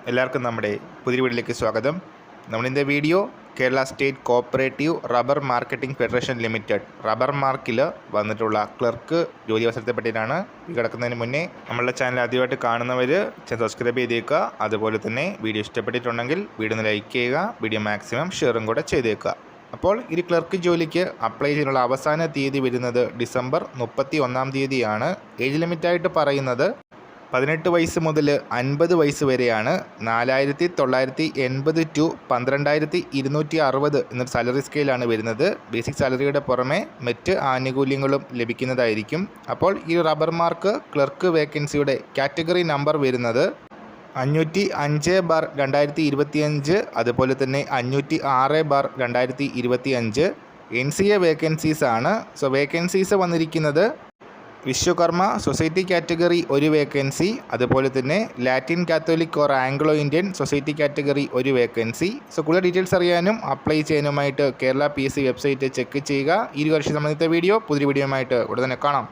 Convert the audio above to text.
എല്ലാവർക്കും നമ്മുടെ പുതിയ വീഡിയോയിലേക്ക് സ്വാഗതം. നമ്മളിൻ്റെ video Kerala state cooperative rubber marketing federation limited rubber മാർക്കിൽ വന്നിട്ടുള്ള ക്ലർക്ക് ജോലി അവസരത്തെ പറ്റിയിട്ടാണ്. ഈ കിടക്കുന്നതിന് മുന്നേ നമ്മളുടെ ചാനൽ ആദ്യമായിട്ട് കാണുന്നവർ സബ്സ്ക്രൈബ് ചെയ്തേക്കുക. അതുപോലെ തന്നെ വീഡിയോ ഇഷ്ടപ്പെട്ടിട്ടുണ്ടെങ്കിൽ വീഡിയോ ഒന്ന് ലൈക്ക് ചെയ്യുക, വീഡിയോ മാക്സിമം ഷെയറും കൂടെ ചെയ്തേക്കുക. അപ്പോൾ ഈ ക്ലർക്ക് ജോലിക്ക് അപ്ലൈ ചെയ്യാനുള്ള അവസാന തീയതി വരുന്നത് ഡിസംബർ 31 തീയതിയാണ്. ഏജ് ലിമിറ്റായിട്ട് പറയുന്നത് 18 വയസ്സ് മുതൽ 50 വയസ്സ് വരെയാണ്. 4980 ടു 12260 എന്നൊരു സാലറി സ്കെയിലാണ് വരുന്നത്. ബേസിക് സാലറിയുടെ പുറമെ മറ്റ് ആനുകൂല്യങ്ങളും ലഭിക്കുന്നതായിരിക്കും. അപ്പോൾ ഈ റബ്ബർ മാർക്ക് ക്ലർക്ക് വേക്കൻസിയുടെ കാറ്റഗറി നമ്പർ വരുന്നത് 505/2025, അതുപോലെ തന്നെ 506/2025. NCA വേക്കൻസീസ് ആണ്. സോ വേക്കൻസീസ് വന്നിരിക്കുന്നത് വിശ്വകർമ്മ സൊസൈറ്റി കാറ്റഗറി ഒരു വേക്കൻസി, അതുപോലെ തന്നെ ലാറ്റിൻ Catholic or Anglo Indian society category ഒരു വേക്കൻസി. സോ കൂടുതൽ ഡീറ്റെയിൽസ് അറിയാനും അപ്ലൈ ചെയ്യാനുമായിട്ട് കേരള PSC വെബ്സൈറ്റ് ചെക്ക് ചെയ്യുക. ഈ ഒരു വർഷം സംബന്ധിച്ച വീഡിയോ പുതിയ വീഡിയോയുമായിട്ട് ഉടനെ കാണാം.